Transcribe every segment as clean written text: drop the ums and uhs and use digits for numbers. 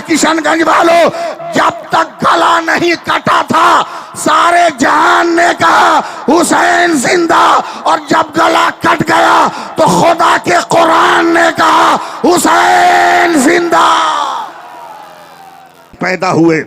किशनगंज वालों, जब तक गला नहीं कटा था सारे जहान ने कहा हुसैन जिंदा, और जब गला कट गया तो खुदा के कुरान ने कहा हुसैन जिंदा। पैदा हुए,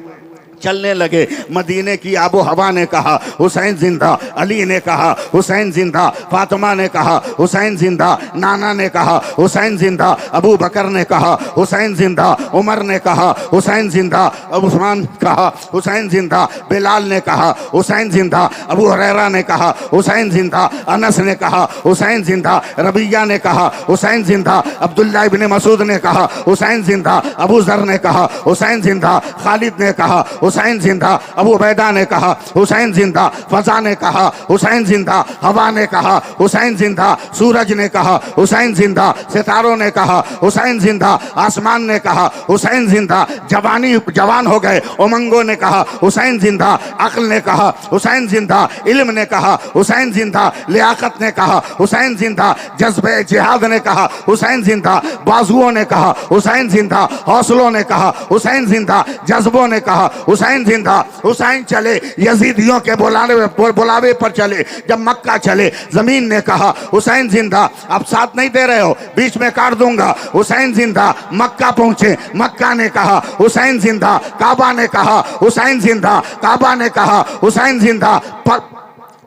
चलने लगे, मदीने की आबो हवा ने कहा हुसैन जिंदा, अली ने कहा हुसैन जिंदा, फातिमा ने कहा हुसैन जिंदा, नाना ने कहा हुसैन जिंदा, अबू बकर ने कहा हुसैन जिंदा, उमर ने कहा हुसैन जिंदा, उस्मान कहा हुसैन जिंदा, बिलाल ने कहा हुसैन जिंदा, अबू हुरैरा ने कहा हुसैन जिंदा, अनस ने कहा हुसैन जिंदा, रबिया ने कहा हुसैन जिंदा, अब्दुल्ला इब्ने मसूद ने कहा हुसैन जिंदा, अबू जर ने कहा हुसैन जिंदा, खालिद ने कहा हुसैन जिंदा, अबू उबैदा ने कहा हुसैन जिंदा, फजा ने कहा हुसैन जिंदा, हवा ने कहा हुसैन जिंदा, सूरज ने कहा हुसैन जिंदा, सितारों ने कहा हुसैन जिंदा, आसमान ने कहा हुसैन जिंदा, जवान हो गए उमंगों ने कहा हुसैन जिंदा, अक्ल ने कहा हुसैन जिंदा, इल्म ने कहा हुसैन जिंदा, लियाकत ने कहा हुसैन जिंदा, जज्बे जिहाद ने कहा हुसैन जिंदा, बाजुओं ने कहा हुसैन जिंदा, हौसलों ने कहा हुसैन जिंदा, जज्बों ने कहा हुसैन जिंदा। हुसैन चले यजीदियों के बुलावे पर चले, जब मक्का चले जमीन ने कहा हुसैन जिंदा। अब साथ नहीं दे रहे हो, बीच में काट दूंगा। हुसैन जिंदा, मक्का पहुंचे, मक्का ने कहा हुसैन जिंदा, काबा ने कहा हुसैन जिंदा, काबा ने कहा हुसैन जिंदा,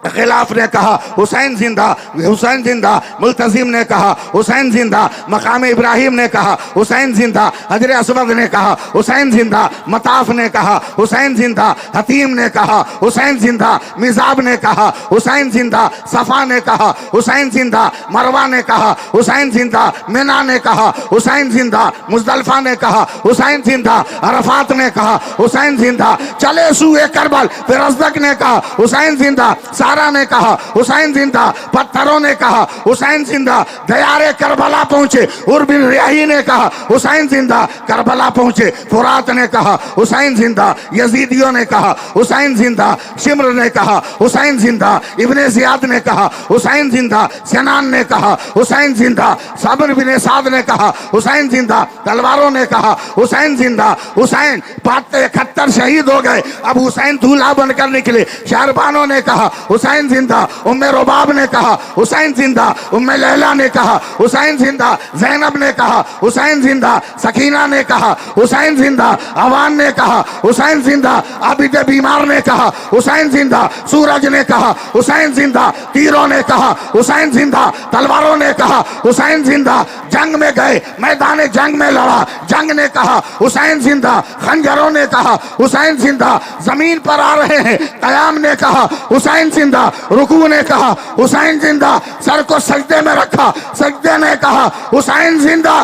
खिलाफ ने कहा हुसैन जिंदा, हुसैन जिंदा, मुल्तजिम ने कहा हुसैन जिंदा, मकाम इब्राहिम ने कहा हुसैन जिंदा, हजर असवद ने कहा हुसैन जिंदा, मताफ ने कहा हुसैन जिंदा, हतीम ने कहा हुसैन जिंदा, मिजाब ने कहा हुसैन जिंदा, सफा ने कहा हुसैन जिंदा, मरवा ने कहा हुसैन जिंदा, मिना ने कहा हुसैन जिंदा, मुजदलफा ने कहा हुसैन जिंदा, अरफात ने कहा हुसैन जिंदा, चले सूए करबल, फिर अज़दक ने कहा हुसैन जिंदा, सारा ने कहा हुसैन जिंदा, पत्थरों ने कहा हुसैन जिंदा, दयारे करबला पहुंचे, उर्बिन रियाही ने कहा हुसैन जिंदा, करबला पहुंचे, फुरात ने कहा हुसैन जिंदा, यजीदियों ने कहा हुसैन जिंदा, शिम्र ने कहा हुसैन जिंदा, इब्ने जियाद ने कहा हुसैन जिंदा, सिनान ने कहा हुसैन जिंदा, साबिर बिन साद ने कहा हुसैन जिंदा, तलवारों ने कहा हुसैन जिंदा। हुसैन 71 शहीद हो गए, अब हुसैन दूल्हा बनकर निकले, शहरबानों ने कहा हुसैन जिंदा, उम्मे रुबाब ने कहा हुसैन जिंदा, उम्मे लैला ने कहा हुसैन जिंदा, ज़ैनब ने कहा हुसैन जिंदा, सकीना ने कहा हुसैन जिंदा, अवान ने कहा हुसैन जिंदा, आबिद बीमार ने कहा हुसैन जिंदा, सूरज ने कहा हुसैन जिंदा, तीरों ने कहा हुसैन जिंदा, तलवारों ने कहा हुसैन जिंदा, जंग में गए, मैदान जंग में लड़ा, जंग ने कहा हुसैन जिंदा, खंजरों ने कहा हुसैन जिंदा, जमीन पर आ रहे हैं, कयाम ने कहा हुसैन जिंदा, रुकू ने कहा हुसैन जिंदा, सर को सजदे में रखा, सजदे ने कहा हुसैन जिंदा।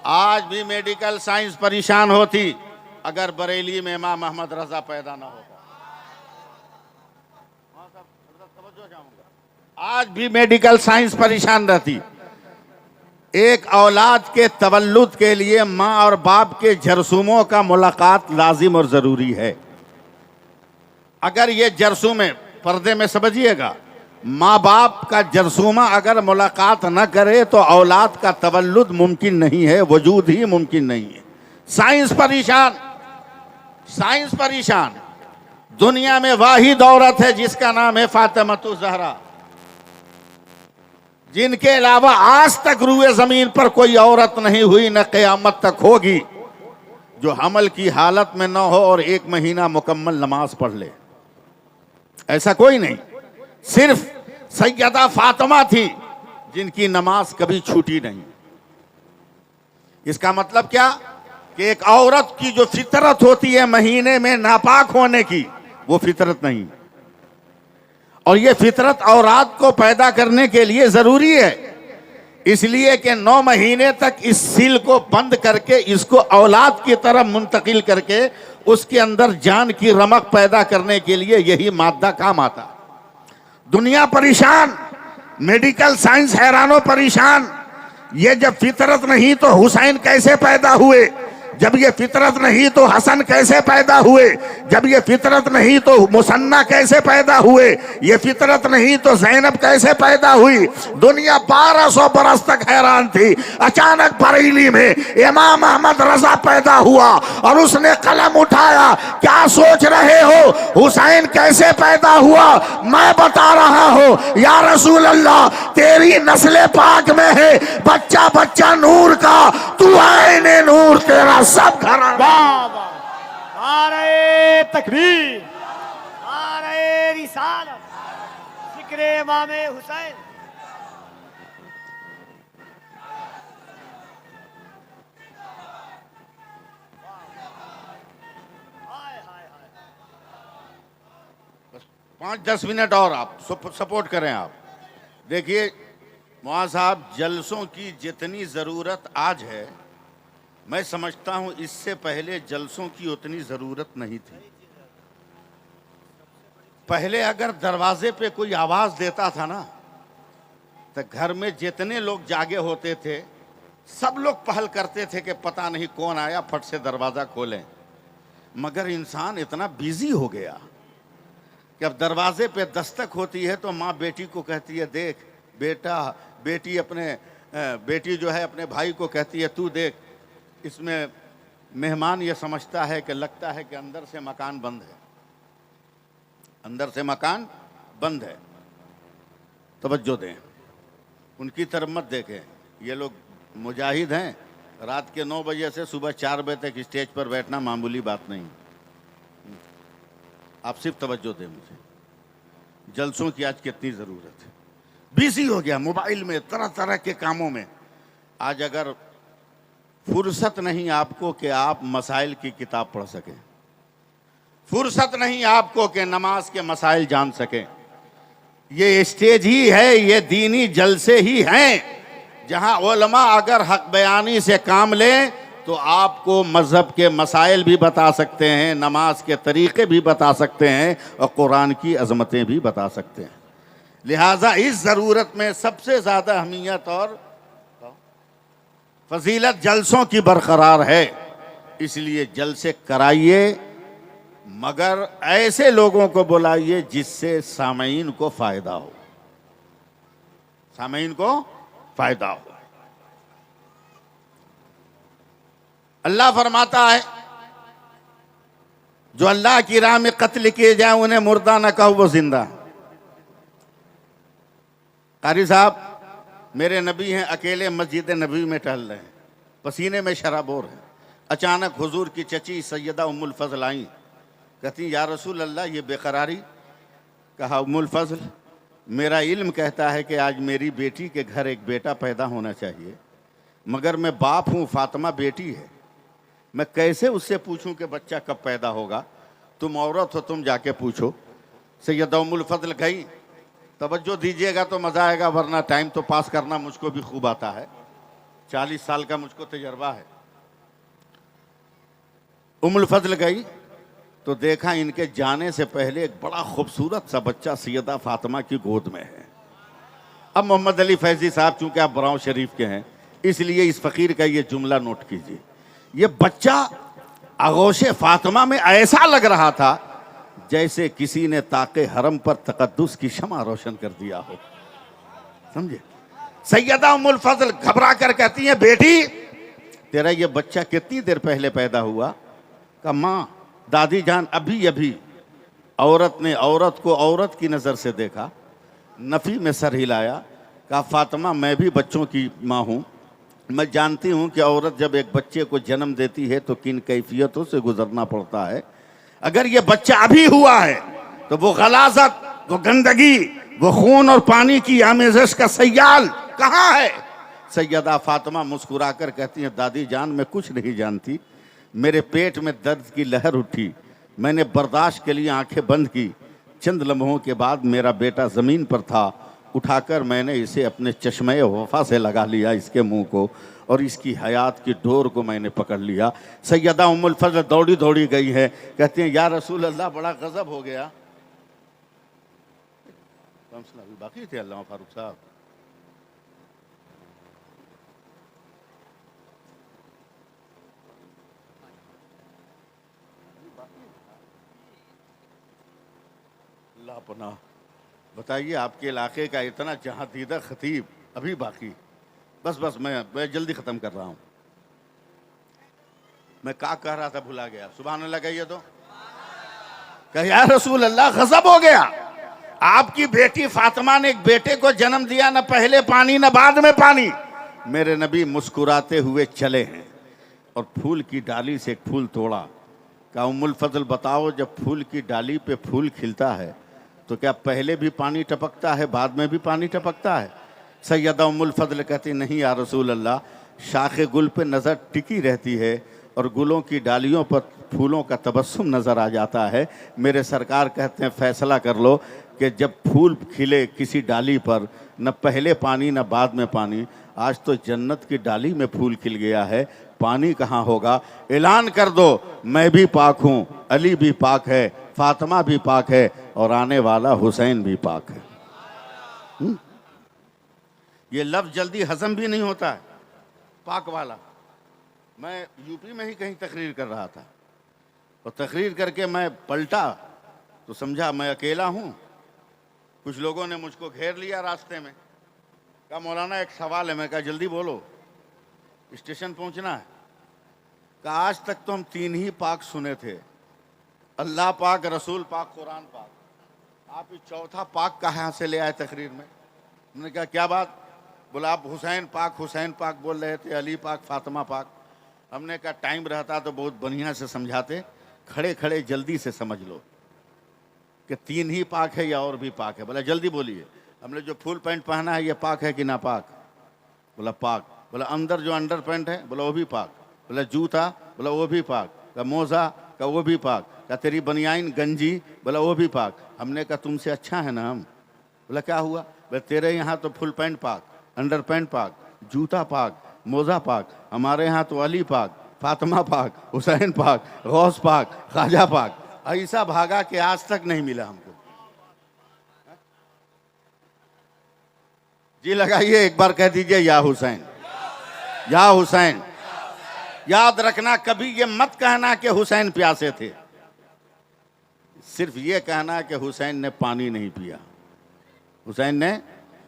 आज भी मेडिकल साइंस परेशान होती अगर बरेली में इमाम अहमद रजा पैदा ना होता। आज भी मेडिकल साइंस परेशान रहती। एक औलाद के तवल्लुद के लिए माँ और बाप के जरसूमों का मुलाकात लाजिम और जरूरी है। अगर ये जरसूमें पर्दे में समझिएगा, माँ बाप का जरसूमा अगर मुलाकात न करे तो औलाद का तवल्लुद मुमकिन नहीं है, वजूद ही मुमकिन नहीं है। साइंस परेशान, साइंस परेशान। दुनिया में वाहिद औरत है जिसका नाम है फातिमा ज़हरा, जिनके अलावा आज तक रूए जमीन पर कोई औरत नहीं हुई, न क़यामत तक होगी, जो हमल की हालत में न हो और 1 महीना मुकम्मल नमाज पढ़ ले। ऐसा कोई नहीं, सिर्फ सैयदा फातिमा थी जिनकी नमाज कभी छूटी नहीं। इसका मतलब क्या कि एक औरत की जो फितरत होती है महीने में नापाक होने की, वो फितरत नहीं। और ये फितरत औलाद को पैदा करने के लिए जरूरी है, इसलिए कि 9 महीने तक इस सील को बंद करके इसको औलाद की तरफ मुंतकिल करके उसके अंदर जान की रमक पैदा करने के लिए यही मादा काम आता। दुनिया परेशान, मेडिकल साइंस हैरानो परेशान। ये जब फितरत नहीं तो हुसैन कैसे पैदा हुए? जब ये फितरत नहीं तो हसन कैसे पैदा हुए, जब ये फितरत नहीं तो मुसन्ना कैसे पैदा हुए, ये फितरत नहीं तो ज़ैनब कैसे पैदा हुई। दुनिया 1200 बरस तक हैरान थी। अचानक बरेली में इमाम अहमद रजा पैदा हुआ और उसने कलम उठाया, क्या सोच रहे हो, हुसैन कैसे पैदा हुआ? मैं बता रहा हूं या रसूल अल्लाह, तेरी नस्ल पाक में है बच्चा बच्चा नूर का, तू आईने नूर, तेरा सब घराना। नारे तकबीर, नारे रिसालत, जिक्र इमाम हुसैन। हाय हाय हाय। 5-10 मिनट और आप सपोर्ट करें। आप देखिए मुआज़ साहब, जलसों की जितनी ज़रूरत आज है, मैं समझता हूं इससे पहले जलसों की उतनी ज़रूरत नहीं थी। पहले अगर दरवाजे पे कोई आवाज़ देता था ना, तो घर में जितने लोग जागे होते थे सब लोग पहल करते थे कि पता नहीं कौन आया, फट से दरवाज़ा खोलें। मगर इंसान इतना बिजी हो गया कि अब दरवाजे पे दस्तक होती है तो माँ बेटी को कहती है, देख बेटा, बेटी जो है अपने भाई को कहती है, तू देख, इसमें मेहमान ये समझता है कि लगता है कि अंदर से मकान बंद है, अंदर से मकान बंद है। तवज्जो दें, उनकी तरफ मत देखें। ये लोग मुजाहिद हैं, रात के 9 बजे से सुबह 4 बजे तक स्टेज पर बैठना मामूली बात नहीं। आप सिर्फ तवज्जो दें मुझे, जलसों की आज कितनी ज़रूरत है। बिजी हो गया मोबाइल में, तरह तरह के कामों में। आज अगर फुर्सत नहीं आपको कि आप मसाइल की किताब पढ़ सकें, फुर्सत नहीं आपको कि नमाज के मसाइल जान सकें, ये स्टेज ही है, ये दीनी जलसे ही हैं जहां उलमा अगर हक बयानी से काम लें तो आपको मज़हब के मसाइल भी बता सकते हैं, नमाज के तरीक़े भी बता सकते हैं और कुरान की अज़मतें भी बता सकते हैं। लिहाजा इस ज़रूरत में सबसे ज़्यादा अहमियत और फजीलत जलसों की बरकरार है। इसलिए जलसे कराइए, मगर ऐसे लोगों को बुलाइए जिससे सामईन को फ़ायदा हो, सामईन को फ़ायदा हो। अल्लाह फरमाता है, जो अल्लाह की राह में कत्ल किए जाए उन्हें मुर्दा न कहो, वो जिंदा। कारी साहब मेरे नबी हैं, अकेले मस्जिद नबी में टहल रहे हैं, पसीने में शराबोर हैं। अचानक हुजूर की चची सैयदा उम्मुल फज़ल आई, कहती या रसूल अल्लाह ये बेकरारी। कहा उम्मुल फज़ल, मेरा इल्म कहता है कि आज मेरी बेटी के घर एक बेटा पैदा होना चाहिए, मगर मैं बाप हूँ, फातिमा बेटी है, मैं कैसे उससे पूछूं कि बच्चा कब पैदा होगा? तुम औरत हो, तुम जाके पूछो। सैयदा उम्मुल फज़ल गई। तवज्जो दीजिएगा तो मज़ा आएगा, वरना टाइम तो पास करना मुझको भी खूब आता है, 40 साल का मुझको तजर्बा है। उम्मुल फज़ल गई तो देखा इनके जाने से पहले एक बड़ा खूबसूरत सा बच्चा सैयदा फातिमा की गोद में है। अब मोहम्मद अली फैज़ी साहब चूँकि आप बराव शरीफ के हैं, इसलिए इस फ़कीर का ये जुमला नोट कीजिए। ये बच्चा आगोशे फातिमा में ऐसा लग रहा था जैसे किसी ने ताके हरम पर तकद्दुस की शमा रोशन कर दिया हो, समझे। सैयदा उम्मुल फज़ल घबरा कर कहती है, बेटी तेरा ये बच्चा कितनी देर पहले पैदा हुआ? का माँ दादी जान अभी अभी। औरत ने औरत को औरत की नज़र से देखा, नफ़ी में सर हिलाया, कहा फातिमा मैं भी बच्चों की माँ हूँ, मैं जानती हूँ कि औरत जब एक बच्चे को जन्म देती है तो किन कैफियतों से गुजरना पड़ता है। अगर ये बच्चा अभी हुआ है तो वो गलाजत, वो गंदगी, वो खून और पानी की आमेज़श का सयाल कहाँ है? सैयदा फातिमा मुस्कुराकर कहती हैं, दादी जान मैं कुछ नहीं जानती, मेरे पेट में दर्द की लहर उठी, मैंने बर्दाश्त के लिए आंखें बंद की, चंद लम्हों के बाद मेरा बेटा ज़मीन पर था, उठाकर मैंने इसे अपने चश्मे वफा से लगा लिया, इसके मुंह को, और इसकी हयात की डोर को मैंने पकड़ लिया। सैयदा उम्मुल फज़ल दौड़ी दौड़ी गई है, कहती हैं या रसूल अल्लाह बड़ा गज़ब हो गया। बाकी थे अल्लाह फारूक साहब। अल्लाह पनाह। बताइए, आपके इलाके का इतना जहादीदा खतीब अभी बाकी। बस मैं जल्दी ख़त्म कर रहा हूँ। मैं क्या कह रहा था, भुला गया। सुभान अल्लाह कहिए तो। कह या रसूल अल्लाह, गज़ब हो गया। आपकी बेटी फातिमा ने एक बेटे को जन्म दिया, न पहले पानी न बाद में पानी। मेरे नबी मुस्कुराते हुए चले हैं और फूल की डाली से एक फूल तोड़ा। कहा उम्मुल फजल बताओ, जब फूल की डाली पे फूल खिलता है तो क्या पहले भी पानी टपकता है, बाद में भी पानी टपकता है? सैयदा उम्मुल फजल कहती नहीं या रसूल अल्लाह, शाखे गुल पे नज़र टिकी रहती है और गुलों की डालियों पर फूलों का तबस्सुम नज़र आ जाता है। मेरे सरकार कहते हैं फैसला कर लो कि जब फूल खिले किसी डाली पर, न पहले पानी न बाद में पानी। आज तो जन्नत की डाली में फूल खिल गया है, पानी कहाँ होगा? ऐलान कर दो, मैं भी पाक हूँ, अली भी पाक है, फातिमा भी पाक है और आने वाला हुसैन भी पाक है। ये लफ्ज़ जल्दी हजम भी नहीं होता है, पाक वाला। मैं यूपी में ही कहीं तकरीर कर रहा था और तकरीर करके मैं पलटा तो समझा मैं अकेला हूँ। कुछ लोगों ने मुझको घेर लिया रास्ते में। कहा मौलाना एक सवाल है। मैं कहा जल्दी बोलो, स्टेशन पहुँचना है। कहा आज तक तो हम 3 ही पाक सुने थे, अल्लाह पाक, रसूल पाक, कुरान पाक। आप ये चौथा पाक कहाँ से ले आए तकरीर में? मैंने कहा क्या बात? बोला आप हुसैन पाक बोल रहे थे, अली पाक, फातिमा पाक। हमने कहा टाइम रहता तो बहुत बढ़िया से समझाते, खड़े खड़े जल्दी से समझ लो कि 3 ही पाक है या और भी पाक है। बोला जल्दी बोलिए। हमने जो फुल पैंट पहना है ये पाक है कि ना पाक? बोला पाक। बोला अंदर जो अंडर पैंट है? बोला वो भी पाक। बोला जूता? बोला वो भी पाक। का मोज़ा? का वो भी पाक। का तेरी बनियाइन गंजी? बोला वो भी पाक। हमने कहा तुमसे अच्छा है ना हम। बोला क्या हुआ? बोला तेरे यहाँ तो फुल पैंट पाक, अंडर पैंट पाक, जूता पाक, मोज़ा पाक। हमारे यहाँ तो अली पाक, फातिमा पाक, हुसैन पाक, गौस पाक, ख्वाजा पाक। ऐसा भागा कि आज तक नहीं मिला हमको। जी लगाइए, एक बार कह दीजिए या हुसैन, या हुसैन। याद रखना, कभी ये मत कहना कि हुसैन प्यासे थे, सिर्फ ये कहना कि हुसैन ने पानी नहीं पिया, हुसैन ने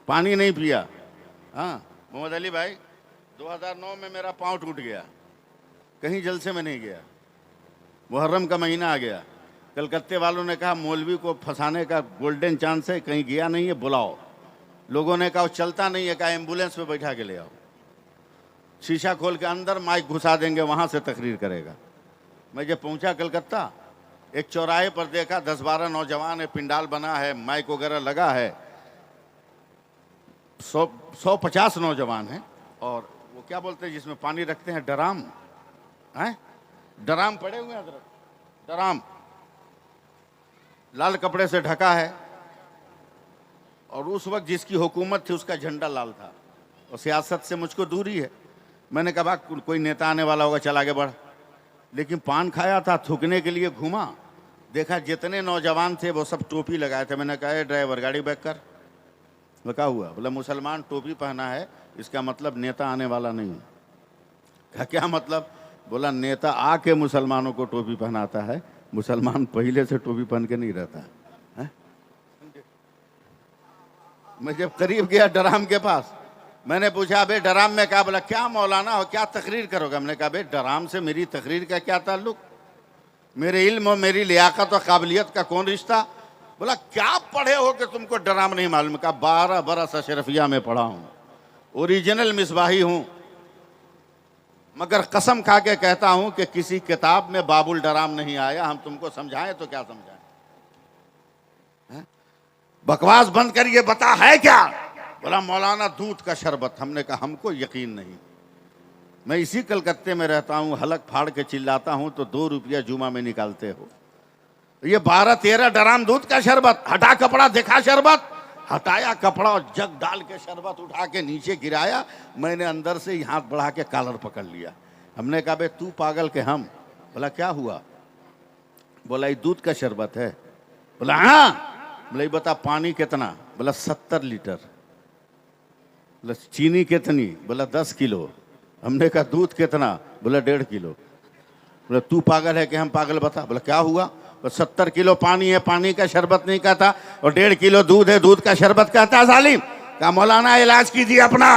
पानी नहीं पिया। हाँ मोहम्मद अली भाई, 2009 में मेरा पाँव टूट गया, कहीं जलसे में नहीं गया, मुहर्रम का महीना आ गया। कलकत्ते वालों ने कहा मौलवी को फंसाने का गोल्डन चांस है, कहीं गया नहीं है, बुलाओ। लोगों ने कहा वो चलता नहीं है, कहा एम्बुलेंस में बैठा के ले आओ। शीशा खोल के अंदर माइक घुसा देंगे, वहाँ से तकरीर करेगा। मैं जब पहुँचा कलकत्ता, एक चौराहे पर देखा 10-12 नौजवान है, पिंडाल बना है, माइक वगैरह लगा है, 150 नौजवान हैं। और वो क्या बोलते हैं जिसमें पानी रखते हैं, डराम हैं, डराम पड़े हुए हैं, डराम लाल कपड़े से ढका है। और उस वक्त जिसकी हुकूमत थी उसका झंडा लाल था और सियासत से मुझको दूरी है। मैंने कहा कोई नेता आने वाला होगा, चल आगे बढ़। लेकिन पान खाया था, थूकने के लिए घूमा, देखा जितने नौजवान थे वो सब टोपी लगाए थे। मैंने कहा ड्राइवर गाड़ी बैक कर। वो क्या हुआ? बोला मुसलमान टोपी पहना है, इसका मतलब नेता आने वाला नहीं। कहा क्या मतलब? बोला नेता आके मुसलमानों को टोपी पहनाता है, मुसलमान पहले से टोपी पहन के नहीं रहता है। मैं जब करीब गया डराम के पास, मैंने पूछा बे डराम में क्या? बोला क्या मौलाना हो, क्या तकरीर करोगे? हमने कहा बे डराम से मेरी तकरीर का क्या ताल्लुक, मेरे इल्म और मेरी लियाकत और काबिलियत का कौन रिश्ता? बोला क्या पढ़े हो कि तुमको डराम नहीं मालूम? कहा 12 बरस अशरफिया में पढ़ा हूँ, ओरिजिनल मिसबाही हूँ, मगर कसम खा के कहता हूँ कि किसी किताब में बाबुल डराम नहीं आया। हम तुमको समझाएं तो क्या समझाएं? बकवास बंद करिए, बता है क्या? बोला मौलाना दूध का शरबत। हमने कहा हमको यकीन नहीं, मैं इसी कलकत्ते में रहता हूँ, हलक फाड़ के चिल्लाता हूँ तो 2 रुपया जुमा में निकालते हो। ये 12-13 डराम दूध का शरबत। हटा कपड़ा, दिखा शरबत। हटाया कपड़ा और जग डाल के शरबत उठा के नीचे गिराया। मैंने अंदर से ही हाथ बढ़ा के कॉलर पकड़ लिया। हमने कहा बे तू पागल के हम? बोला क्या हुआ? बोला ये दूध का शरबत है। बोला हाँ। बोला बता पानी कितना? बोला 70 लीटर। बोला चीनी कितनी? बोला 10 किलो। हमने कहा दूध कितना? बोला 1.5 किलो। बोला तू पागल है कि हम पागल? बता। बोला क्या हुआ? तो 70 किलो पानी है, पानी का शरबत नहीं कहता, और 1.5 किलो दूध है, दूध का शरबत कहता है जालिम। कहा मौलाना इलाज कीजिए अपना,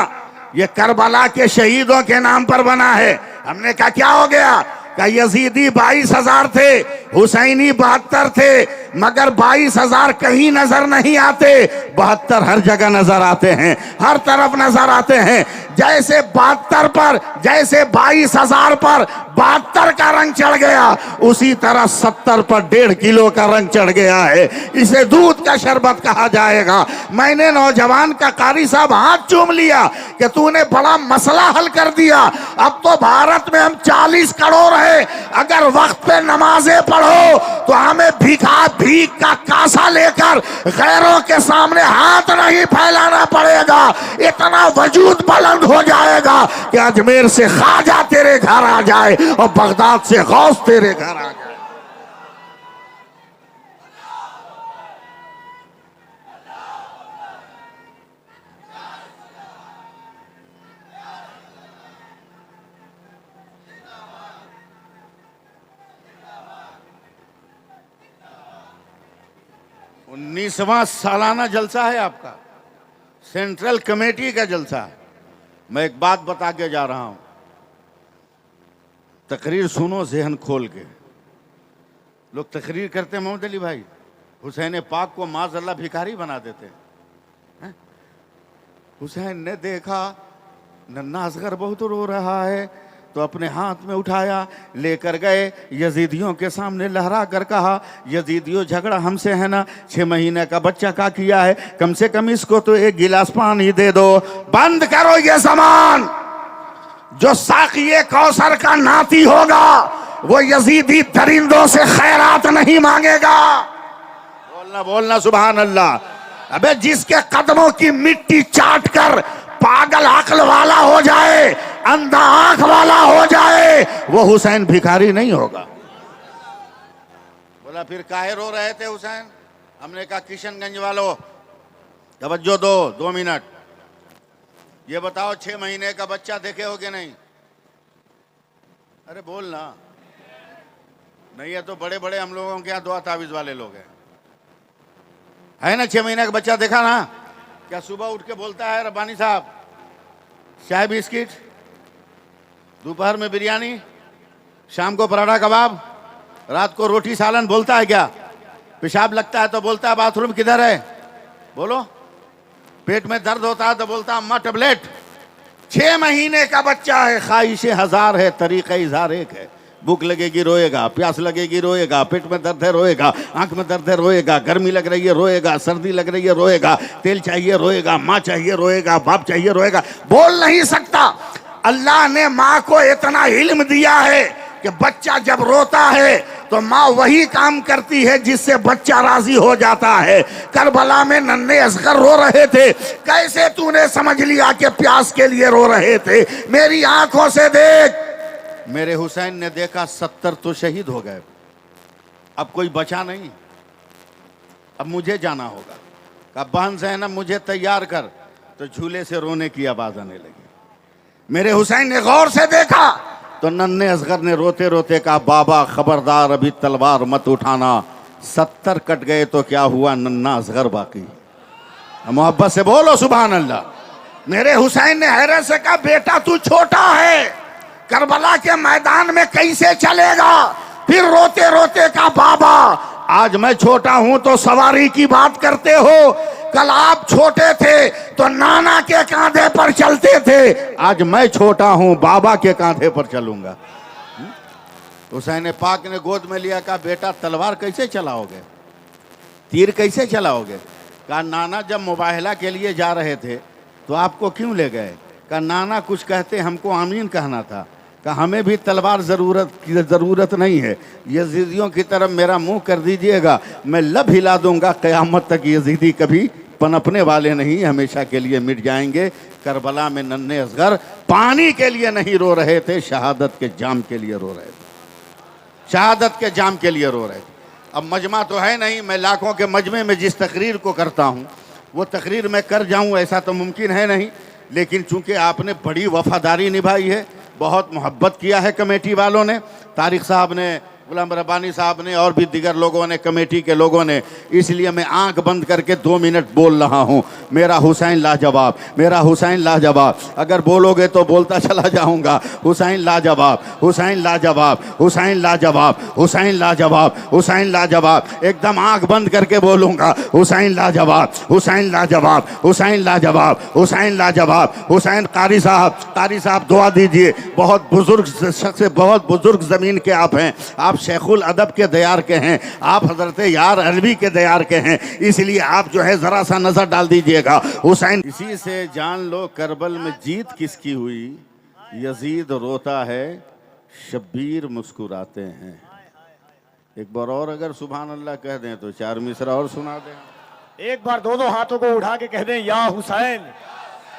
ये करबला के शहीदों के नाम पर बना है। हमने कहा क्या हो गया? का यजीदी 22,000 थे, हुसैनी 72 थे, मगर 22,000 कहीं नजर नहीं आते, 72 हर जगह नजर आते हैं, हर तरफ नजर आते हैं। जैसे 72 पर, जैसे 22,000 पर 72 का रंग चढ़ गया, उसी तरह 70 पर 1.5 किलो का रंग चढ़ गया है। इसे दूध का शरबत कहा जाएगा। मैंने नौजवान का कारी साहब हाथ चूम लिया कि तूने बड़ा मसला हल कर दिया। अब तो भारत में हम 40 करोड़ है, अगर वक्त पे नमाजें पढ़ो तो हमें भीख का कासा लेकर गैरों के सामने हाथ नहीं फैलाना पड़ेगा। इतना वजूद बुलंद हो जाएगा कि अजमेर से ख्वाजा तेरे घर आ जाए और बगदाद से गौस तेरे घर आ जाए। उन्नीसवां सालाना जलसा है आपका, सेंट्रल कमेटी का जलसा है। मैं एक बात बता के जा रहा हूं, तकरीर सुनो ज़हन खोल के। लोग तकरीर करते हैं मोहम्मद अली भाई, हुसैन पाक को माज़अल्लाह भिखारी बना देते हैं। हुसैन ने देखा नन्ना असगर बहुत रो रहा है, तो अपने हाथ में उठाया, लेकर गए, यजीदियों के सामने लहरा कर कहा, यजीदियों झगड़ा हमसे है ना, 6 महीने का बच्चा का किया है, कम से कम इसको तो 1 गिलास पानी दे दो। बंद करो ये सामान। जो साक़िए कौसर का नाती होगा वो यजीदी दरिंदों से खैरात नहीं मांगेगा। बोलना बोलना सुभान अल्लाह। अबे जिसके कदमों की मिट्टी चाट कर पागल अक्ल वाला हो जाए, अंधा आंख वाला हो जाए, वो हुसैन भिखारी नहीं होगा। बोला फिर काहे रो रहे थे हुसैन? हमने कहा किशनगंज वालों तवज्जो दो, 2 मिनट। ये बताओ 6 महीने का बच्चा देखे हो कि नहीं? अरे बोलना। नहीं है तो बड़े बड़े हम लोगों के यहाँ दुआ तावीज वाले लोग हैं, है ना? 6 महीने का बच्चा देखा ना? क्या सुबह उठ के बोलता है रब्बानी साहब चाय बिस्किट, दोपहर में बिरयानी, शाम को पराठा कबाब, रात को रोटी सालन? बोलता है क्या? पेशाब लगता है तो बोलता है बाथरूम किधर है? बोलो। पेट में दर्द होता है तो बोलता अम्मा टेबलेट। 6 महीने का बच्चा है, ख्वाहिशें 1000 है, तरीक़ा इज़हार एक है। भूख लगेगी रोएगा, प्यास लगेगी रोएगा, पेट में दर्द है रोएगा, आंख में दर्द है रोएगा, गर्मी लग रही है रोएगा, सर्दी लग रही है रोएगा, तेल चाहिए रोएगा, माँ चाहिए रोएगा, बाप चाहिए रोएगा। बोल नहीं सकता। अल्लाह ने माँ को इतना इल्म दिया है कि बच्चा जब रोता है तो माँ वही काम करती है जिससे बच्चा राजी हो जाता है। करबला में नन्हे असगर रो रहे थे, कैसे तूने समझ लिया कि प्यास के लिए रो रहे थे? मेरी आंखों से देख। मेरे हुसैन ने देखा 70 तो शहीद हो गए, अब कोई बचा नहीं, अब मुझे जाना होगा। कहा बहन ज़ैनब मुझे तैयार कर, तो झूले से रोने की आवाज आने लगी। मेरे हुसैन ने गौर से देखा तो नन्हे असगर ने रोते रोते कहा बाबा खबरदार अभी तलवार मत उठाना, 70 कट गए तो क्या हुआ, नन्हा असगर बाकी। मोहब्बत से बोलो सुभान अल्लाह। मेरे हुसैन ने हैरत से कहा बेटा तू छोटा है, करबला के मैदान में कैसे चलेगा? फिर रोते रोते कहा बाबा आज मैं छोटा हूं तो सवारी की बात करते हो, कल आप छोटे थे तो नाना के कांधे पर चलते थे, आज मैं छोटा हूं बाबा के कांधे पर चलूंगा। हुसैन पाक ने गोद में लिया, कहा बेटा तलवार कैसे चलाओगे, तीर कैसे चलाओगे? कहा नाना जब मुबाहला के लिए जा रहे थे तो आपको क्यों ले गए? कहा नाना कुछ कहते हमको आमीन कहना था। कहा हमें भी तलवार ज़रूरत नहीं है, यजीदियों की तरफ मेरा मुंह कर दीजिएगा, मैं लब हिला दूंगा, क़यामत तक यजीदी कभी पनपने वाले नहीं, हमेशा के लिए मिट जाएंगे। करबला में नन्हे असगर पानी के लिए नहीं रो रहे थे, शहादत के जाम के लिए रो रहे थे, शहादत के जाम के लिए रो रहे थे। अब मजमा तो है नहीं, मैं लाखों के मजमे में जिस तकरीर को करता हूँ वो तकरीर मैं कर जाऊँ ऐसा तो मुमकिन है नहीं, लेकिन चूंकि आपने बड़ी वफादारी निभाई है, बहुत मोहब्बत किया है कमेटी वालों ने, तारिक साहब ने, गुलाम रब्बानी साहब ने और भी दीगर लोगों ने, कमेटी के लोगों ने, इसलिए मैं आंख बंद करके 2 मिनट बोल रहा हूं। मेरा हुसैन लाजवाब, मेरा हुसैन लाजवाब। अगर बोलोगे तो बोलता चला जाऊंगा। हुसैन लाजवाब, हुसैन लाजवाब, हुसैन लाजवाब, हुसैन लाजवाब, हुसैन लाजवाब। एकदम आंख बंद करके बोलूंगा, हुसैन लाजवाब, हुसैन लाजवाब, हुसैन लाजवाब, हुसैन लाजवाब। हुसैन कारी साहब दुआ दीजिए। बहुत बुजुर्ग शख्स, बहुत बुजुर्ग ज़मीन के आप हैं। आप शेखुल अदब के दयार के हैं, आप हजरत यार अलवी के दयार के हैं, इसलिए आप जो है ज़रा सा नज़र डाल दीजिएगा। हुसैन, इसी से जान लो करबल में जीत किसकी हुई। यजीद रोता है, शब्बीर मुस्कुराते हैं। एक बार और अगर सुभान अल्लाह कह दें तो 4 मिसरा और सुना दें। एक बार दोनों हाथों को उठा के कह दें या हुसैन,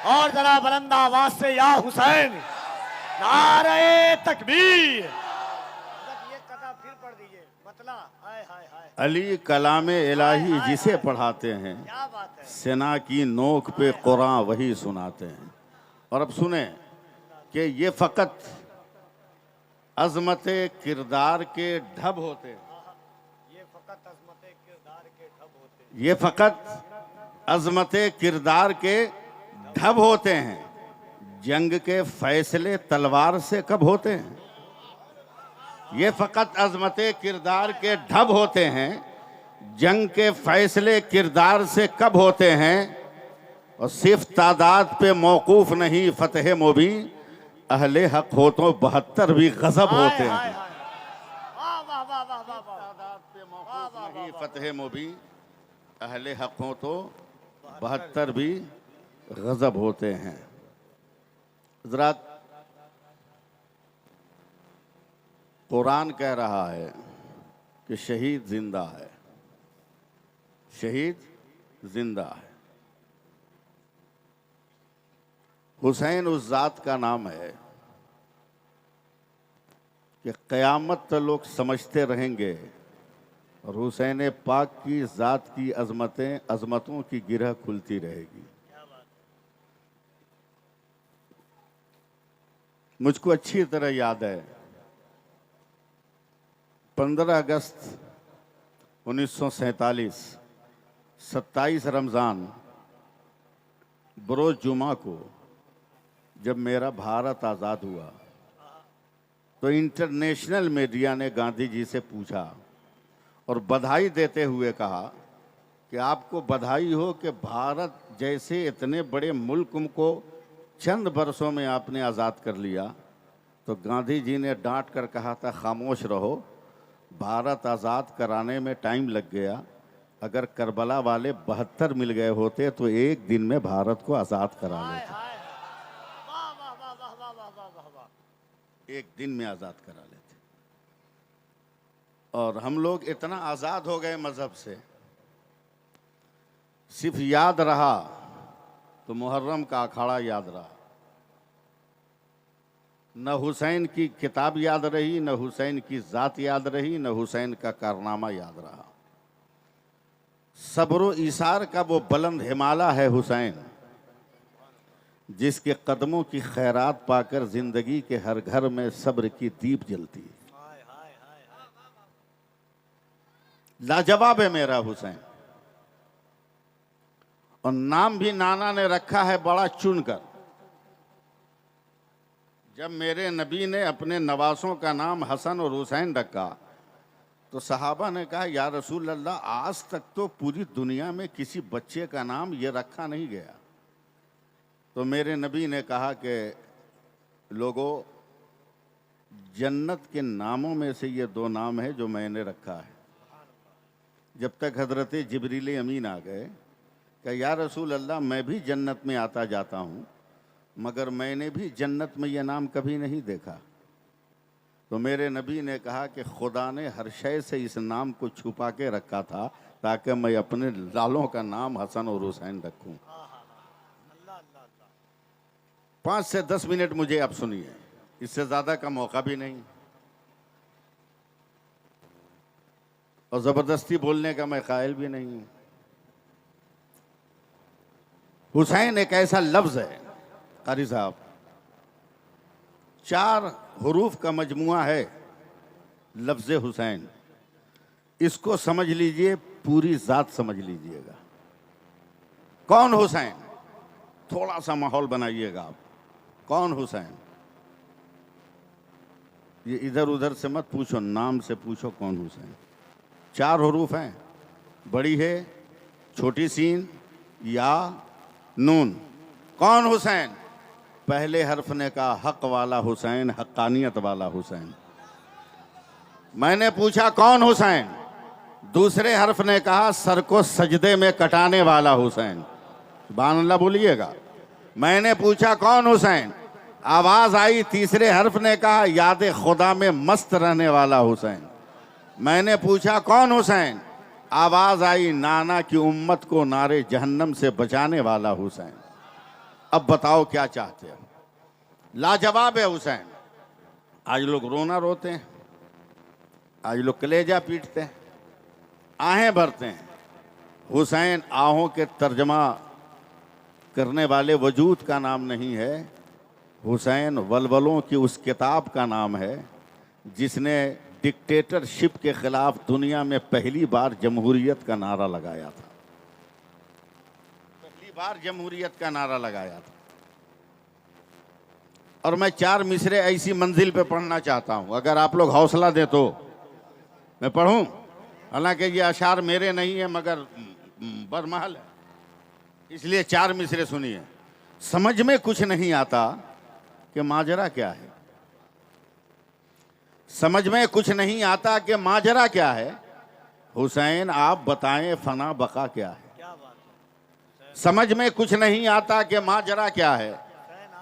और जरा बुलंद आवाज से या हुसैन। नारे तकबीर। ये कथा फिर पढ़ दीजिए, मतला। हाय हाय हाय, अली कलामे इलाही जिसे पढ़ाते हैं, क्या बात है। सेना की नोक पे कुरान वही सुनाते हैं। और अब सुने कि ये फ़कत अज़मत किरदार के ढब होते हैं। ये फकत अजमत किरदार के ढब होते हैं। ये फ़कत अज़मत किरदार के ढब होते हैं। जंग के फैसले तलवार से कब होते हैं। ये फ़कत अज़मत किरदार के ढब होते हैं। जंग के फैसले किरदार से कब होते हैं। और सिर्फ तादाद पे मौकूफ नहीं फतेह मुबीन, अहले हक हो तो 72 भी गजब होते हैं। हाय, हाय। वाह वाह वाह वाह वाह वाह। तादाद पे मौकूफ नहीं फतेह मुबीन, अहले हक हो तो 72 भी गजब होते हैं। हज़रात, कुरान कह रहा है कि शहीद जिंदा है, शहीद जिंदा है। हुसैन उस ज़ात का नाम है कि क़यामत तक लोग समझते रहेंगे और हुसैन पाक की ज़ात की अज़मतों की गिरह खुलती रहेगी। मुझको अच्छी तरह याद है 15 अगस्त 1947 27 रमज़ान बरोज़ जुमा को जब मेरा भारत आज़ाद हुआ तो इंटरनेशनल मीडिया ने गांधी जी से पूछा और बधाई देते हुए कहा कि आपको बधाई हो कि भारत जैसे इतने बड़े मुल्क को चंद बरसों में आपने आज़ाद कर लिया। तो गांधी जी ने डांट कर कहा था, खामोश रहो, भारत आज़ाद कराने में टाइम लग गया। अगर करबला वाले 72 मिल गए होते तो एक दिन में भारत को आज़ाद करा लेते। वाह वाह वाह वाह वाह वाह वाह वाह वाह। एक दिन में आज़ाद करा लेते। और हम लोग इतना आज़ाद हो गए मज़हब से, सिर्फ याद रहा तो मुहर्रम का अखाड़ा याद रहा। न हुसैन की किताब याद रही, न हुसैन की ज़ात याद रही, न हुसैन का कारनामा याद रहा। सब्र ईसार का वो बुलंद हिमालय है हुसैन, जिसके कदमों की खैरात पाकर जिंदगी के हर घर में सब्र की दीप जलती है। लाजवाब है मेरा हुसैन। और नाम भी नाना ने रखा है बड़ा चुनकर। जब मेरे नबी ने अपने नवासों का नाम हसन और हुसैन रखा तो सहाबा ने कहा, या रसूल अल्लाह, आज तक तो पूरी दुनिया में किसी बच्चे का नाम ये रखा नहीं गया। तो मेरे नबी ने कहा कि लोगों, जन्नत के नामों में से ये 2 नाम है जो मैंने रखा है। जब तक हज़रत जिब्रील अमीन आ गए कि या रसूल अल्लाह, मैं भी जन्नत में आता जाता हूँ, मगर मैंने भी जन्नत में यह नाम कभी नहीं देखा। तो मेरे नबी ने कहा कि खुदा ने हर शय से इस नाम को छुपा के रखा था ताकि मैं अपने लालों का नाम हसन और हुसैन रखूं। 5 से 10 मिनट मुझे अब सुनिए, इससे ज़्यादा का मौका भी नहीं और ज़बरदस्ती बोलने का मैं कायल भी नहीं हूँ। हुसैन एक ऐसा लफ्ज़ है कारी साहब, 4 हरूफ का मजमुआ है लफ्ज़ हुसैन, इसको समझ लीजिए, पूरी ज़ात समझ लीजिएगा। कौन हुसैन? थोड़ा सा माहौल बनाइएगा आप। कौन हुसैन? ये इधर उधर से मत पूछो, नाम से पूछो कौन हुसैन। 4 हरूफ हैं, बड़ी है, छोटी सीन, या, नून। कौन हुसैन? पहले हर्फ ने कहा हक वाला हुसैन, हक्कानियत वाला हुसैन। मैंने पूछा कौन हुसैन? दूसरे हर्फ ने कहा सर को सजदे में कटाने वाला हुसैन। सुभान अल्लाह बोलिएगा। मैंने पूछा कौन हुसैन? आवाज आई, तीसरे हर्फ ने कहा याद खुदा में मस्त रहने वाला हुसैन। मैंने पूछा कौन हुसैन? आवाज आई, नाना की उम्मत को नारे जहन्नम से बचाने वाला हुसैन। अब बताओ क्या चाहते हो? लाजवाब है हुसैन। आज लोग रोना रोते हैं, आज लोग कलेजा पीटते हैं, आहें भरते हैं। हुसैन आहों के तर्जमा करने वाले वजूद का नाम नहीं है। हुसैन वलवलों की उस किताब का नाम है जिसने डिक्टेटरशिप के खिलाफ दुनिया में पहली बार जमहूरियत का नारा लगाया था। पहली बार जमहूरियत का नारा लगाया था। और मैं 4 मिसरे ऐसी मंजिल पे पढ़ना चाहता हूं, अगर आप लोग हौसला दें तो मैं पढ़ूं। हालांकि ये अशार मेरे नहीं है मगर बरमहल है, इसलिए 4 मिसरे सुनिए। समझ में कुछ नहीं आता कि माजरा क्या है। समझ में कुछ नहीं आता कि माजरा क्या है। हुसैन आप बताएं फना बका क्या है। समझ में कुछ नहीं आता कि माजरा क्या है।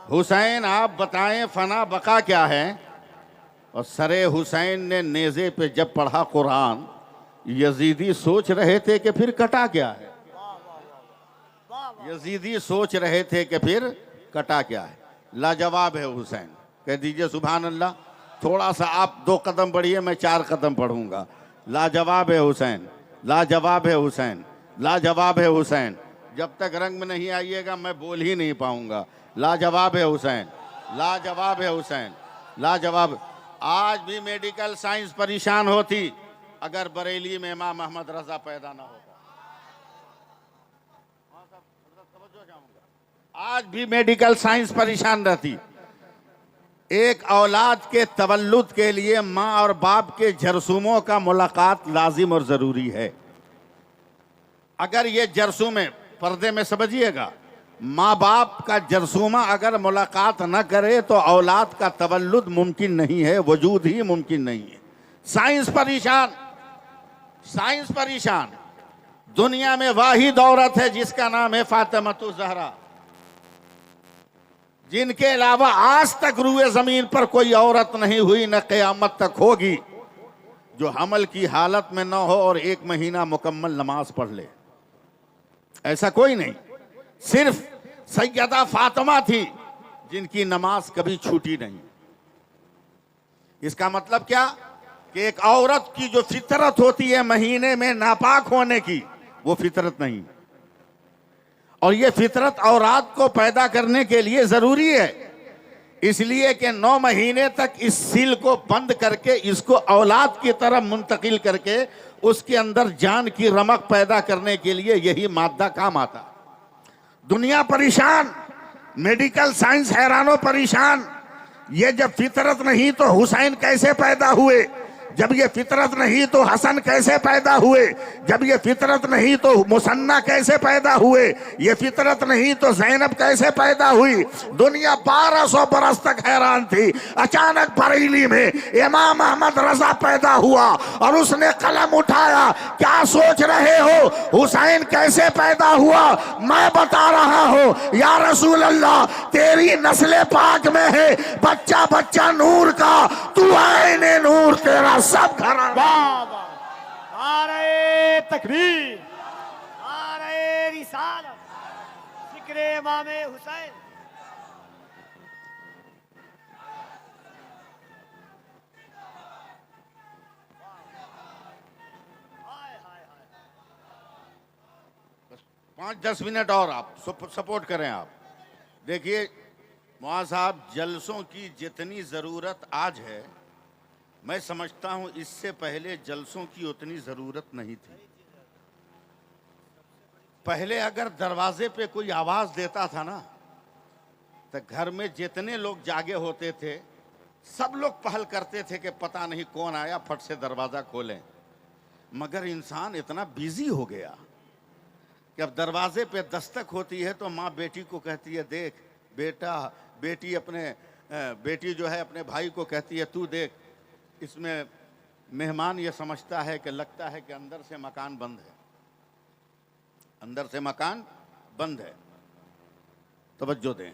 हुसैन आप बताएं फना बका क्या है। और सरे हुसैन ने नेज़े पे जब पढ़ा कुरान, यजीदी सोच रहे थे कि फिर कटा क्या है। यजीदी सोच रहे थे कि फिर कटा क्या है। लाजवाब है हुसैन। कह दीजिए सुभान अल्लाह। थोड़ा सा आप 2 कदम बढ़िए, मैं 4 कदम पढ़ूंगा। लाजवाब है हुसैन, लाजवाब है हुसैन, लाजवाब है हुसैन। जब तक रंग में नहीं आइएगा मैं बोल ही नहीं पाऊंगा। लाजवाब है हुसैन, लाजवाब है हुसैन, लाजवाब। आज भी मेडिकल साइंस परेशान होती अगर बरेली में इमाम अहमद रजा पैदा ना होता। आज भी मेडिकल साइंस परेशान रहती। एक औलाद के तवल्लुद के लिए माँ और बाप के जरसूमों का मुलाकात लाजिम और ज़रूरी है। अगर ये जरसूमें, पर्दे में समझिएगा, माँ बाप का जरसूमा अगर मुलाकात न करे तो औलाद का तवल्लुद मुमकिन नहीं है, वजूद ही मुमकिन नहीं है। साइंस परेशान, साइंस परेशान। दुनिया में वाहिद औरत है जिसका नाम है फातिमा ज़हरा, जिनके अलावा आज तक रूए जमीन पर कोई औरत नहीं हुई, न क़यामत तक होगी, जो हमल की हालत में न हो और 1 महीना मुकम्मल नमाज पढ़ ले। ऐसा कोई नहीं। सिर्फ सैयदा फातिमा थी जिनकी नमाज कभी छूटी नहीं। इसका मतलब क्या कि एक औरत की जो फितरत होती है महीने में नापाक होने की, वो फितरत नहीं। और ये फितरत औलाद को पैदा करने के लिए जरूरी है, इसलिए कि 9 महीने तक इस सील को बंद करके इसको औलाद की तरफ मुंतकिल करके उसके अंदर जान की रमक पैदा करने के लिए यही मादा काम आता। दुनिया परेशान, मेडिकल साइंस हैरानो परेशान। ये जब फितरत नहीं तो हुसैन कैसे पैदा हुए? जब ये फितरत नहीं तो हसन कैसे पैदा हुए? जब ये फितरत नहीं तो मुसन्ना कैसे पैदा हुए? ये फितरत नहीं तो ज़ैनब कैसे पैदा हुई? दुनिया 1200 बरस तक हैरान थी। अचानक बरेली में इमाम अहमद रजा पैदा हुआ और उसने कलम उठाया। क्या सोच रहे हो? हुसैन कैसे पैदा हुआ? मैं बता रहा हूँ। या रसूल अल्लाह, तेरी नस्ल पाक में है बच्चा बच्चा नूर का, तू आईने नूर, तेरा सब घराना। नारे तकबीर, नारे रिसालत, जिक्रे इमामे हुसैन। हाय हाय हाय। 5-10 मिनट और आप सपोर्ट करें। आप देखिए मुआज़ साहब, जलसों की जितनी ज़रूरत आज है मैं समझता हूं इससे पहले जलसों की उतनी जरूरत नहीं थी। पहले अगर दरवाजे पे कोई आवाज देता था ना, तो घर में जितने लोग जागे होते थे सब लोग पहल करते थे कि पता नहीं कौन आया, फट से दरवाजा खोलें। मगर इंसान इतना बिजी हो गया कि अब दरवाजे पे दस्तक होती है तो माँ बेटी को कहती है देख बेटा, बेटी जो है अपने भाई को कहती है तू देख, इसमें मेहमान ये समझता है कि लगता है कि अंदर से मकान बंद है, अंदर से मकान बंद है। तवज्जो दें,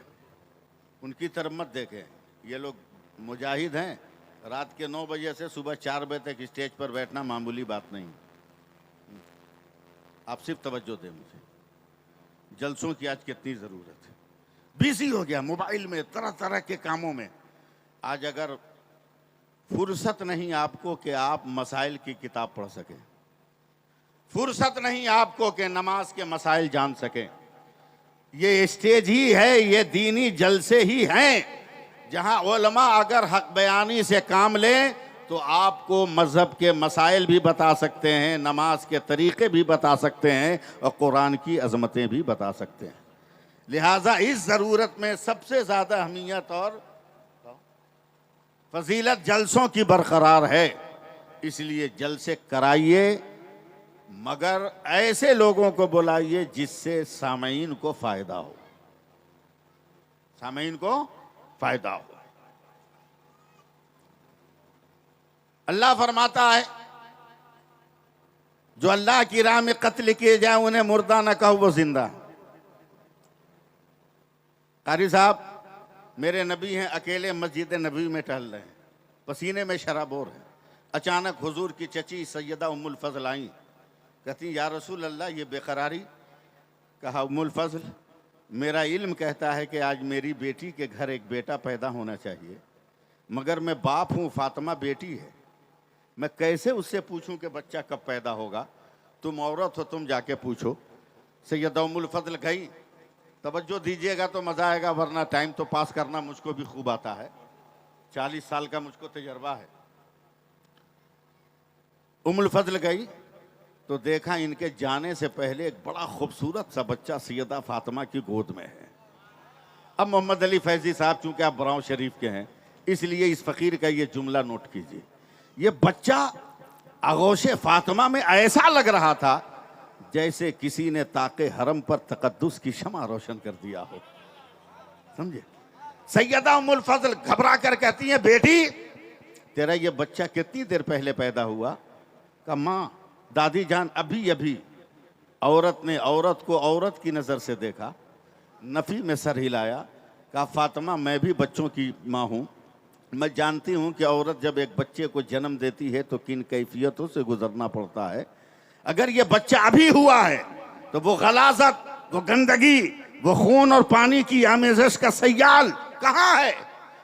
उनकी तरफ मत देखें। ये लोग मुजाहिद हैं, रात के 9 बजे से सुबह 4 बजे तक स्टेज पर बैठना मामूली बात नहीं। आप सिर्फ तवज्जो दें मुझे। जलसों की आज कितनी ज़रूरत है। बिजी हो गया मोबाइल में, तरह तरह के कामों में। आज अगर फुर्सत नहीं आपको कि आप मसाइल की किताब पढ़ सकें, फुर्सत नहीं आपको कि नमाज के मसाइल जान सकें, ये स्टेज ही है, ये दीनी जलसे ही हैं जहां उलमा अगर हक बयानी से काम लें तो आपको मजहब के मसाइल भी बता सकते हैं, नमाज के तरीके भी बता सकते हैं और कुरान की अजमतें भी बता सकते हैं। लिहाजा इस ज़रूरत में सबसे ज़्यादा अहमियत और फजीलत जलसों की बरकरार है। इसलिए जलसे कराइए, मगर ऐसे लोगों को बुलाइए जिससे सामईन को फ़ायदा हो, सामईन को फ़ायदा हो। अल्लाह फरमाता है जो अल्लाह की राह में कत्ल किए जाए उन्हें मुर्दा न कहो, वो जिंदा। कारी साहब मेरे नबी हैं, अकेले मस्जिद नबी में टहल रहे हैं, पसीने में शराबोर हैं। अचानक हुजूर की चची सैयदा उम्मुल फजल आई, कहती या रसूल अल्लाह ये बेकरारी। कहा उम्मुल फजल मेरा इल्म कहता है कि आज मेरी बेटी के घर एक बेटा पैदा होना चाहिए, मगर मैं बाप हूँ, फातिमा बेटी है, मैं कैसे उससे पूछूं कि बच्चा कब पैदा होगा? तुम औरत हो, तुम जाके पूछो। सैयदा उम्मुल फजल गई। तवज्जो दीजिएगा तो मज़ा आएगा, वरना टाइम तो पास करना मुझको भी खूब आता है, 40 साल का मुझको तजर्बा है। उम्मुल फजल गई तो देखा इनके जाने से पहले एक बड़ा खूबसूरत सा बच्चा सैयदा फातिमा की गोद में है। अब मोहम्मद अली फैजी साहब चूंकि आप बराव शरीफ के हैं, इसलिए इस फ़कीर का ये जुमला नोट कीजिए। ये बच्चा आगोश फातिमा में ऐसा लग रहा था जैसे किसी ने ताके हरम पर तकद्दुस की शमा रोशन कर दिया हो, समझे। सैयदा उम्मुल फजल घबरा कर कहती है बेटी तेरा ये बच्चा कितनी देर पहले पैदा हुआ? का माँ दादी जान अभी अभी। औरत ने औरत को औरत की नज़र से देखा, नफ़ी में सर हिलाया, कहा फातिमा मैं भी बच्चों की माँ हूँ, मैं जानती हूँ कि औरत जब एक बच्चे को जन्म देती है तो किन कैफियतों से गुजरना पड़ता है। अगर ये बच्चा अभी हुआ है तो वो गलाजत, वो गंदगी, वो खून और पानी की आमेज़श का सयाल कहाँ है?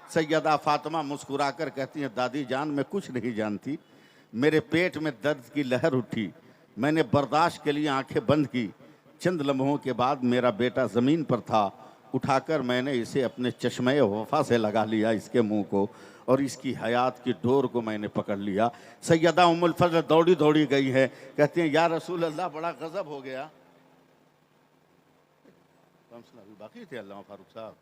सैयदा फातिमा मुस्कुरा कर कहती हैं दादी जान मैं कुछ नहीं जानती, मेरे पेट में दर्द की लहर उठी, मैंने बर्दाश्त के लिए आंखें बंद की, चंद लम्हों के बाद मेरा बेटा ज़मीन पर था, उठाकर मैंने इसे अपने चश्मे वफा से लगा लिया, इसके मुंह को, और इसकी हयात की डोर को मैंने पकड़ लिया। सैयदा उम्मुल फजल दौड़ी दौड़ी गई है, कहती हैं या रसूल अल्लाह बड़ा गजब हो गया। अभी बाकी थे अल्लाह फारूक साहब।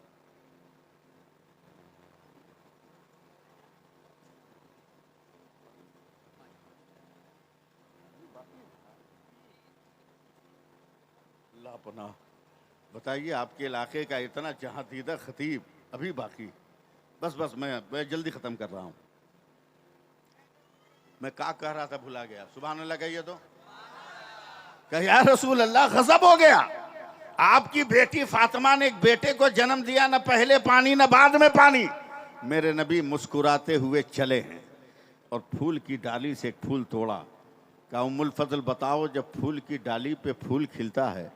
अल्लाह पनाह। बताइए आपके इलाके का इतना जहादीदा खतीब अभी बाकी। बस मैं जल्दी ख़त्म कर रहा हूँ। मैं क्या कह रहा था भुला गया। सुभान अल्लाह कहिए तो। कह या रसूल अल्लाह गज़ब हो गया, आपकी बेटी फातिमा ने एक बेटे को जन्म दिया, न पहले पानी न बाद में पानी। मेरे नबी मुस्कुराते हुए चले हैं और फूल की डाली से एक फूल तोड़ा। कहा उम्मुल फजल बताओ जब फूल की डाली पे फूल खिलता है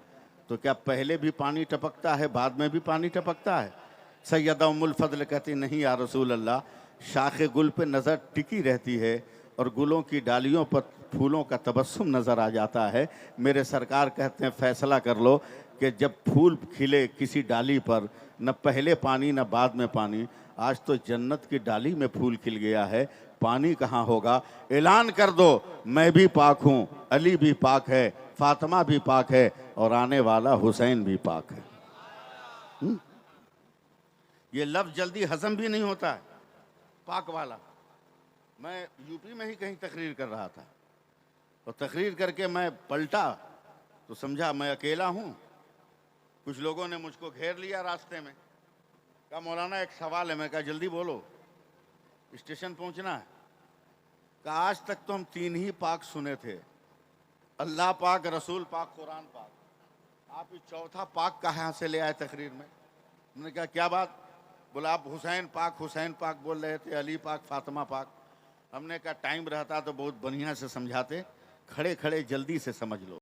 तो क्या पहले भी पानी टपकता है बाद में भी पानी टपकता है? सैयदा उम्मुल फजल कहती नहीं या रसूल अल्लाह, शाखे गुल पे नज़र टिकी रहती है और गुलों की डालियों पर फूलों का तबस्सुम नज़र आ जाता है। मेरे सरकार कहते हैं फैसला कर लो कि जब फूल खिले किसी डाली पर न पहले पानी न बाद में पानी। आज तो जन्नत की डाली में फूल खिल गया है, पानी कहाँ होगा। ऐलान कर दो मैं भी पाक हूं, अली भी पाक है, फातिमा भी पाक है और आने वाला हुसैन भी पाक है। ये लफ्ज जल्दी हजम भी नहीं होता है पाक वाला। मैं यूपी में ही कहीं तकरीर कर रहा था और तकरीर करके मैं पलटा तो समझा मैं अकेला हूं। कुछ लोगों ने मुझको घेर लिया रास्ते में, कहा मौलाना एक सवाल है। मैं कहा जल्दी बोलो, स्टेशन पहुंचना है। कहा आज तक तो हम 3 ही पाक सुने थे, अल्लाह पाक, रसूल पाक, कुरान पाक। आप ये चौथा पाक कहाँ से ले आए तकरीर में? मैंने कहा क्या बात? बोला आप हुसैन पाक बोल रहे थे, अली पाक, फातिमा पाक। हमने कहा टाइम रहता तो बहुत बढ़िया से समझाते, खड़े खड़े जल्दी से समझ लो।